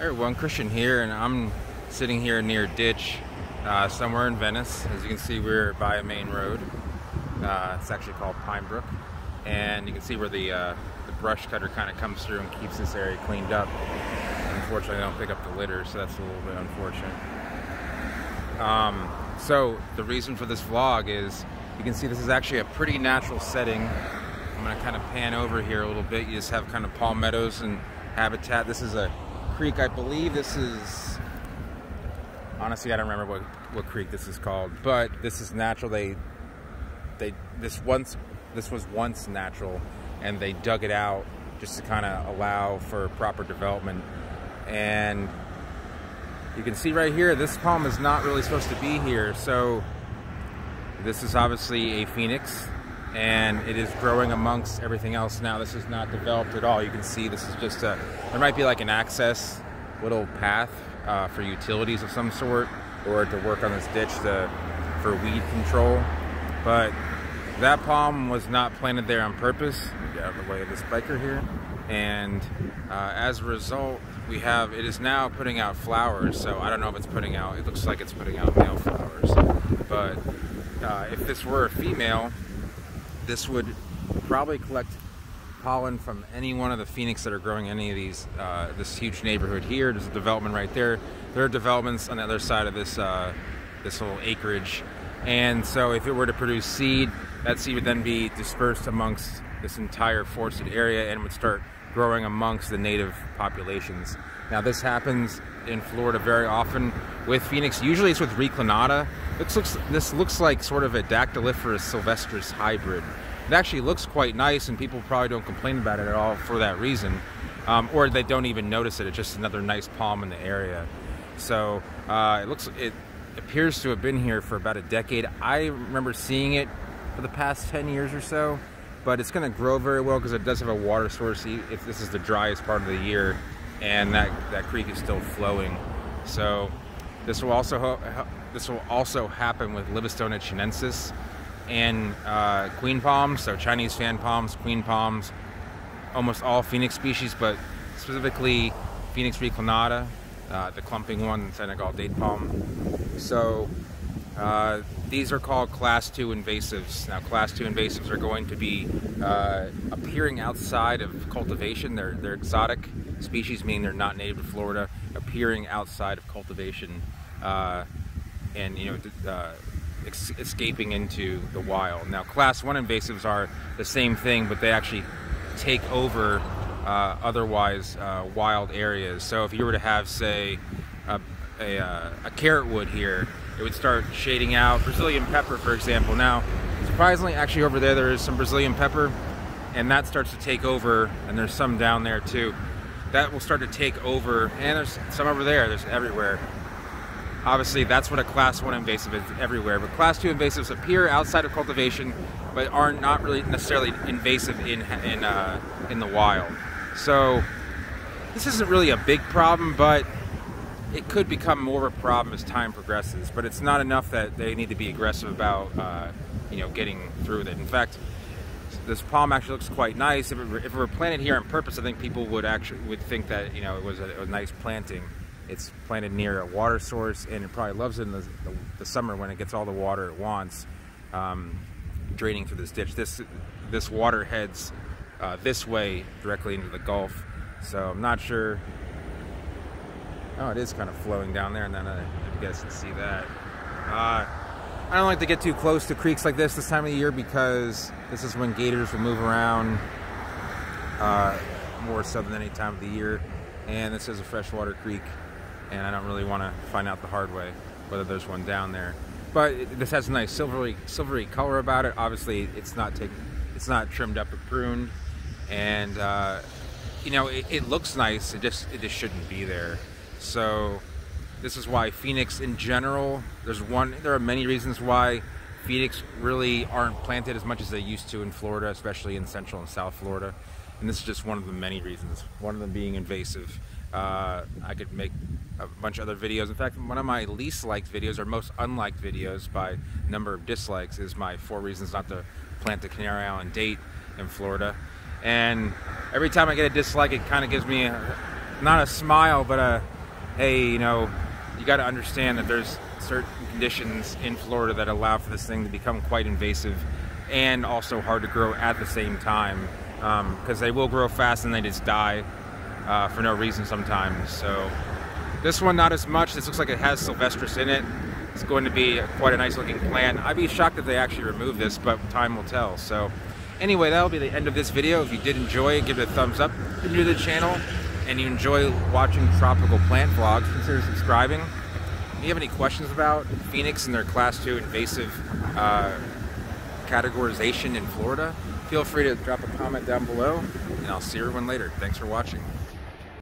Hey everyone, Christian here, and I'm sitting here near a ditch somewhere in Venice. As you can see, we're by a main road. It's actually called Pine Brook, and you can see where the brush cutter kind of comes through and keeps this area cleaned up. Unfortunately, I don't pick up the litter, so that's a little bit unfortunate. So the reason for this vlog is you can see this is actually a pretty natural setting. I'm going to kind of pan over here a little bit. You just have kind of palmettos and habitat. This is a creek, I believe. This is, honestly, I don't remember what creek this is called, but this is natural. This was once natural, and they dug it out just to kind of allow for proper development. And you can see right here, this palm is not really supposed to be here. So this is obviously a phoenix, and it is growing amongst everything else now. This is not developed at all. You can see this is just there might be like an access little path for utilities of some sort, or to work on this ditch for weed control. But that palm was not planted there on purpose. Get out of the way of this biker here. And as a result, it is now putting out flowers. So I don't know if it's putting out, it looks like it's putting out male flowers. But if this were a female, this would probably collect pollen from any one of the phoenix that are growing any of these, this huge neighborhood here. There's a development right there. There are developments on the other side of this, this little acreage. And so if it were to produce seed, that seed would then be dispersed amongst this entire forested area and would start growing amongst the native populations. Now this happens in Florida very often with phoenix. Usually it's with reclinata. This looks like sort of a Dactyliferous sylvestris hybrid. It actually looks quite nice, and people probably don't complain about it at all for that reason. Or they don't even notice it. It's just another nice palm in the area. So it appears to have been here for about a decade. I remember seeing it for the past 10 years or so, but it's going to grow very well because it does have a water source if this is the driest part of the year, and that creek is still flowing. So this will also happen with Livistona chinensis and queen palms, so Chinese fan palms, queen palms, almost all phoenix species, but specifically Phoenix reclinata, the clumping one, and Senegal date palm. So these are called Class 2 invasives. Now, Class 2 invasives are going to be appearing outside of cultivation. They're exotic species, meaning they're not native to Florida, appearing outside of cultivation, and escaping into the wild. Now, Class 1 invasives are the same thing, but they actually take over otherwise wild areas. So if you were to have, say, a carrot wood here, it would start shading out Brazilian pepper, for example. Now, surprisingly, actually over there is some Brazilian pepper, and that starts to take over, and there's some down there too. That will start to take over, and there's some over there, there's everywhere. Obviously, that's what a Class 1 invasive is, everywhere. But Class 2 invasives appear outside of cultivation, but are not really necessarily invasive in the wild. So this isn't really a big problem, but it could become more of a problem as time progresses. But it's not enough that they need to be aggressive about getting through with it. In fact, this palm actually looks quite nice. If it were planted here on purpose, I think people would think that it was a nice planting. It's planted near a water source, and it probably loves it in the summer when it gets all the water it wants, draining through this ditch. This water heads this way directly into the Gulf, so I'm not sure. Oh, it is kind of flowing down there, and then you guys can see that. I don't like to get too close to creeks like this time of the year, because this is when gators will move around more so than any time of the year. And this is a freshwater creek, and I don't really want to find out the hard way whether there's one down there. But this has a nice silvery color about it. Obviously, it's not trimmed up or pruned, and it looks nice. It just shouldn't be there. So this is why phoenix in general, there are many reasons why phoenix really aren't planted as much as they used to in Florida, especially in Central and South Florida. And this is just one of the many reasons, one of them being invasive. I could make a bunch of other videos. In fact, one of my least liked videos, or most unliked videos by number of dislikes, is my 4 reasons not to plant the Canary Island date in Florida. And every time I get a dislike, it kind of gives me not a smile, but hey, you know, you got to understand that there's certain conditions in Florida that allow for this thing to become quite invasive and also hard to grow at the same time, because they will grow fast and they just die for no reason sometimes. So this one, not as much. This looks like it has Sylvestris in it. It's going to be quite a nice looking plant. I'd be shocked if they actually remove this, but time will tell. So anyway, that'll be the end of this video. If you did enjoy it, give it a thumbs up. If you're new to the channel and you enjoy watching tropical plant vlogs, consider subscribing. If you have any questions about Phoenix and their Class 2 invasive categorization in Florida, feel free to drop a comment down below, and I'll see everyone later. Thanks for watching.